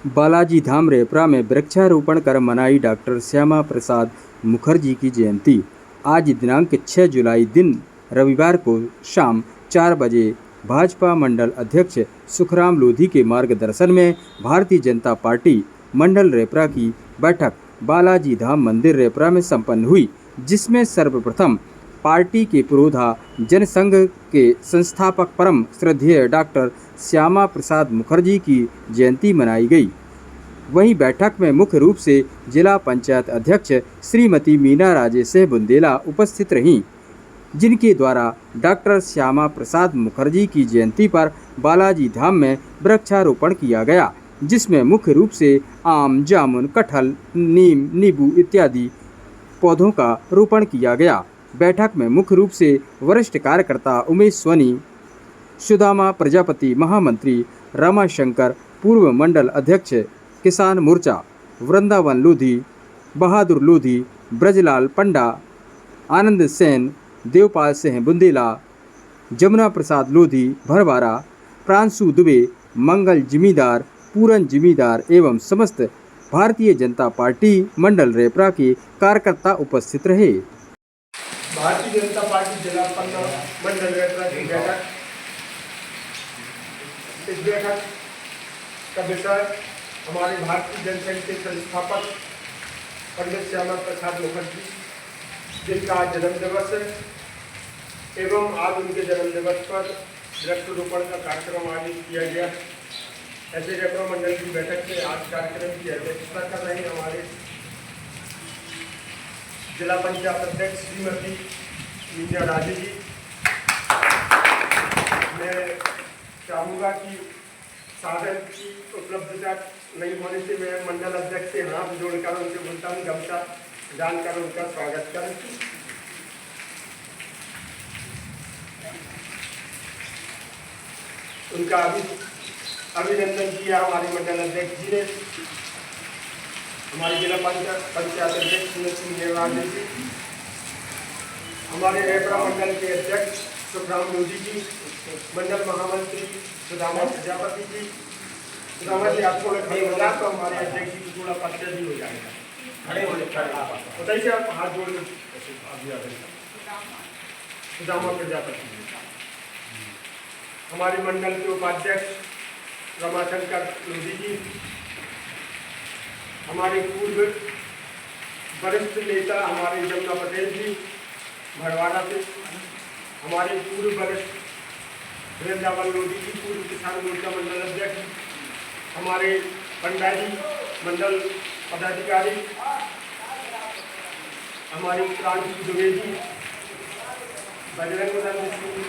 बालाजी धाम रेपरा में वृक्षारोपण कर मनाई डॉक्टर श्यामा प्रसाद मुखर्जी की जयंती। आज दिनांक 6 जुलाई दिन रविवार को शाम 4 बजे भाजपा मंडल अध्यक्ष सुखराम लोधी के मार्गदर्शन में भारतीय जनता पार्टी मंडल रेपरा की बैठक बालाजी धाम मंदिर रेपरा में संपन्न हुई, जिसमें सर्वप्रथम पार्टी के पुरोधा जनसंघ के संस्थापक परम श्रद्धेय डॉक्टर श्यामा प्रसाद मुखर्जी की जयंती मनाई गई। वहीं बैठक में मुख्य रूप से जिला पंचायत अध्यक्ष श्रीमती मीना राजेश बुंदेला उपस्थित रहीं, जिनके द्वारा डॉक्टर श्यामा प्रसाद मुखर्जी की जयंती पर बालाजी धाम में वृक्षारोपण किया गया, जिसमें मुख्य रूप से आम, जामुन, कटहल, नीम, नींबू इत्यादि पौधों का रोपण किया गया। बैठक में मुख्य रूप से वरिष्ठ कार्यकर्ता उमेश सोनी, सुदामा प्रजापति, महामंत्री रमाशंकर, पूर्व मंडल अध्यक्ष किसान मोर्चा वृंदावन लोधी, बहादुर लोधी, ब्रजलाल पंडा, आनंद सेन, देवपाल सिंह बुंदेला, जमुना प्रसाद लोधी भरवारा, प्रांशु दुबे, मंगल जिमीदार, पूरन जिमीदार एवं समस्त भारतीय जनता पार्टी मंडल रेपरा के कार्यकर्ता उपस्थित रहे। भारतीय जनता पार्टी जिला मंडल रेपरा की बैठक, इस बैठक का विषय हमारे भारतीय जनसंघ के संस्थापक पंडित श्यामा प्रसाद मुखर्जी, जिनका आज जन्म दिवस है एवं आज उनके जन्म दिवस पर वृक्षारोपण का कार्यक्रम आयोजित किया गया। ऐसे रेपरा मंडल की बैठक में आज कार्यक्रम की अध्यक्षता कर रहे हैं हमारे जिला पंचायत अध्यक्ष श्रीमती मीना राजेश जी। मैं चाहूँगा कि साधन की उपलब्धता नहीं होने से मैं मंडल अध्यक्ष से हाथ जोड़कर उनसे बोलता हूँ, गमछा जानकर उनका स्वागत करें। उनका अभिनंदन किया हमारे मंडल अध्यक्ष जी ने। हमारे जिला पंचायत अध्यक्ष श्रीमती मीना राजेश जी, हमारे रेपरा मंडल के अध्यक्ष सुखराम लोधी जी, मंडल महामंत्री सुदामा प्रजापति जी। सुदामा जी आपको खड़े हो जाए तो हमारे अध्यक्ष जी की थोड़ा परिचय भी हो जाएगा। खड़े होने बताइए, आप हाथ जोड़ सुदामा प्रजापति जी। हमारे मंडल के उपाध्यक्ष रमाशंकर लोधी जी, हमारे पूर्व वरिष्ठ नेता हमारे जमुना पटेल जी भरवाड़ा से, हमारे पूर्व वरिष्ठ वृंदावन लोधी जी, पूर्व किसान मोर्चा मंडल अध्यक्ष, हमारे पंडा जी मंडल पदाधिकारी, हमारे प्रांशु दुबे जी बजरंग दल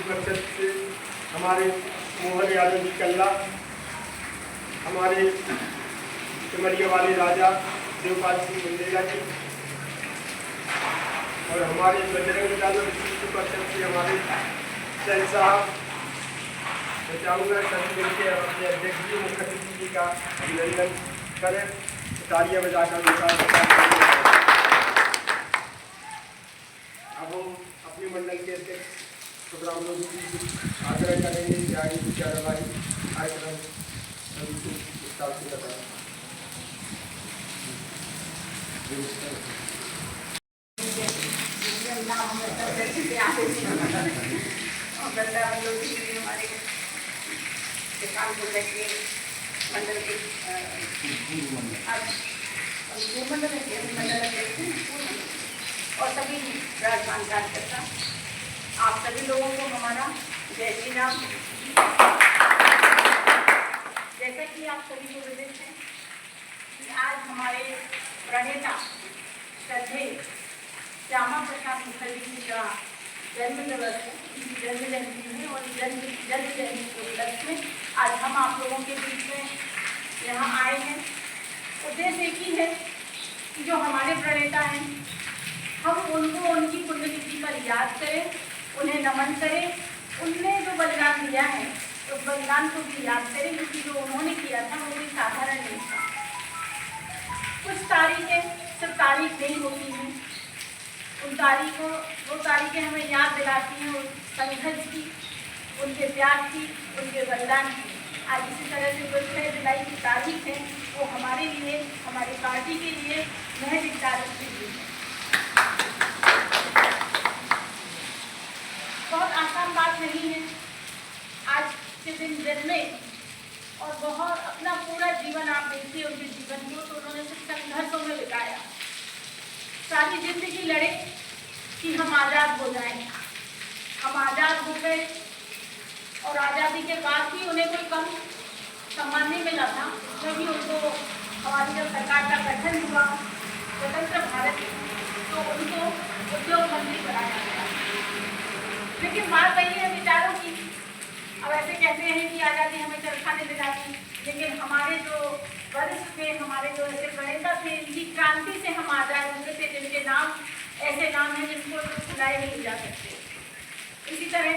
परिषद से, हमारे मोहन यादव जी कल्ला, हमारे सिमरिया वाले राजा देवपाल सिंह बुंदेला जी और हमारे बजरंग दल परिषद से हमारे सैन साहब। मैं चाहूँगा सभी मिलकर अपने अध्यक्ष जी मुख्य अतिथि जी का अभिनंदन करें, तालियां बजाकर उनका। अब हम अपने मंडल के अध्यक्ष सुखराम लोधी जी आग्रह करेंगे कि आगे की कार्यवाही कार्यक्रम सभी को विस्तार से बताएं। हमारे किसान मोर्चा के मंडल के मंडल और सभी राजस्थान कार्यकर्ता, आप सभी लोगों को हमारा जय श्री राम। जैसा कि आप सभी को विदित है कि आज हमारे प्रणेता श्रद्धेय श्यामा प्रसाद मुखर्जी जी का जन्म दिवस है, जन्म जयंती है और जन्म जयंती के उपलक्ष्य में आज हम आप लोगों के बीच में यहाँ आए हैं। उद्देश्य एक ही है कि जो हमारे प्रणेता हैं हम उनको उनकी पुण्यतिथि पर याद करें, उन्हें नमन करें, उनने जो बलिदान दिया है उस बलिदान को भी याद करें, क्योंकि जो उन्होंने किया था वो भी साधारण नहीं था। कुछ तारीखें सिर्फ तारीख नहीं होती हैं, उन तारीखों वो तारीखें हमें याद दिलाती हैं उस संघर्ष की, उनके त्याग की, उनके बलिदान की। आज इसी तरह से जो 6 जुलाई की तारीख है वो हमारी पार्टी के लिए महज 41 दी है। बहुत आसान बात नहीं है आज के दिन जन्मे और बहुत अपना पूरा जीवन आप देखिए उनके जीवन को, तो उन्होंने सिर्फ संघर्षों में बिताया, सारी जिंदगी लड़े कि हम आज़ाद हो जाएं। हम आज़ाद हो गए और आज़ादी के बाद भी उन्हें कोई कम सम्मान नहीं मिला था, क्योंकि उनको हमारी जब सरकार का गठन हुआ स्वतंत्र भारत, तो उनको उद्योग मंत्री बनाया गया। लेकिन बात वही है विचारों की। अब ऐसे कहते हैं कि आज़ादी हमें चरखा ने दिलाई, लेकिन हमारे जो वरिष्ठ थे, हमारे जो ऐसे प्रणेता थे, इनकी क्रांति से हम आज़ाद हुए थे, जिनके नाम ऐसे नाम हैं जिनको भुलाए नहीं जा सकते। इसी तरह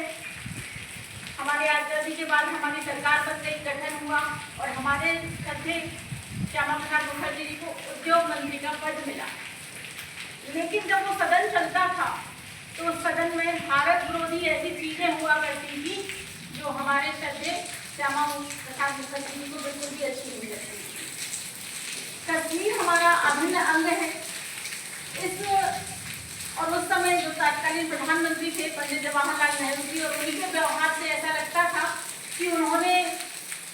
हमारी आज़ादी के बाद हमारी सरकार बन गई, गठन हुआ और हमारे श्रद्धेय श्यामा प्रसाद मुखर्जी जी को उद्योग मंत्री का पद मिला। लेकिन जब वो सदन चलता था तो उस सदन में भारत विरोधी ऐसी चीजें हुआ करती थी जो हमारे श्रद्धेय श्यामा प्रसाद मुखर्जी जी को बिल्कुल भी अच्छी नहीं लगती। कश्मीर हमारा अभिन्न अंग है। इस और उस समय जो तत्कालीन प्रधानमंत्री थे पंडित जवाहरलाल नेहरू जी, और उनके व्यवहार से ऐसा लगता था कि उन्होंने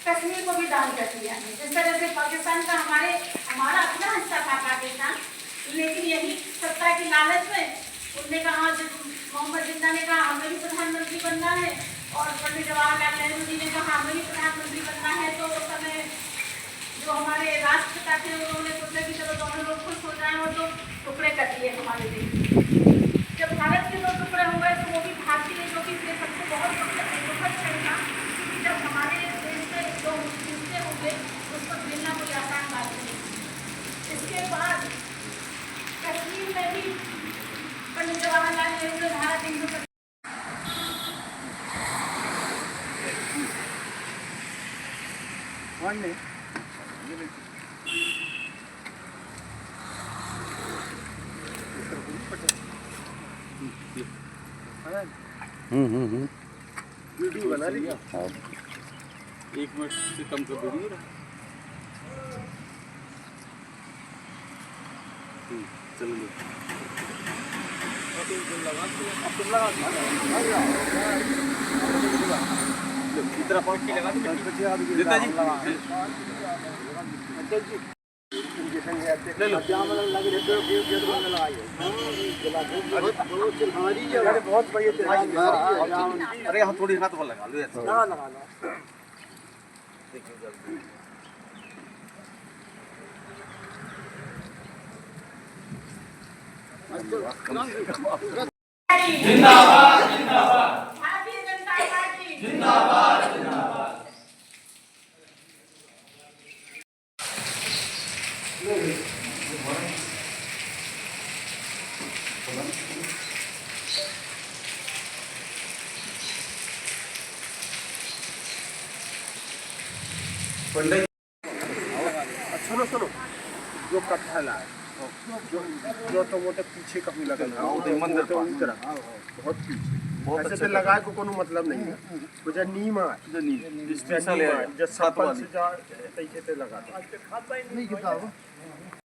कश्मीर को भी दान कर दिया है। जिस तरह से पाकिस्तान का हमारा अपना हिस्सा था पाकिस्तान, लेकिन यही सत्ता की लालच में उनने कहा, मोहम्मद जिन्ना ने कहा हमें भी प्रधानमंत्री बनना है, और पंडित जवाहरलाल नेहरू जी ने कहा हमें भी प्रधानमंत्री बनना है। तो उस समय जो हमारे राष्ट्रपिता थे उन्होंने सोचा कि चलो दोनों लोग खुश हो जाएं, और तो टुकड़े कर दिए हमारे देश। जब भारत के दो टुकड़े हो गए तो वो भी भारतीय, जो कि सबसे बहुत दुखद क्षण था कि जब हमारे देश में दो हिस्से हो गए, उस पर मिलना कोई आसान बात नहीं। इसके बाद कश्मीर में भी पंडित जवाहरलाल नेहरू ने धारा 370 वीडियो बना लीजिए। 1 मिनट से कम का वीडियो रहा। चलो इतना पॉइंट लगा बहुत बढ़िया। अरे हम थोड़ी हाथ लगा लो। जिंदाबाद जिंदाबाद, भारतीय जनता पार्टी जिंदाबाद जिंदाबाद। सुनो जो कटहल है, जो टमाटर पीछे कभी लगा मंदिर पर बहुत पीछे ऐसे से लगाए को कोनो मतलब नहीं है। तो जब नीम है स्पेशल है जब सफल से जा तैसे लगा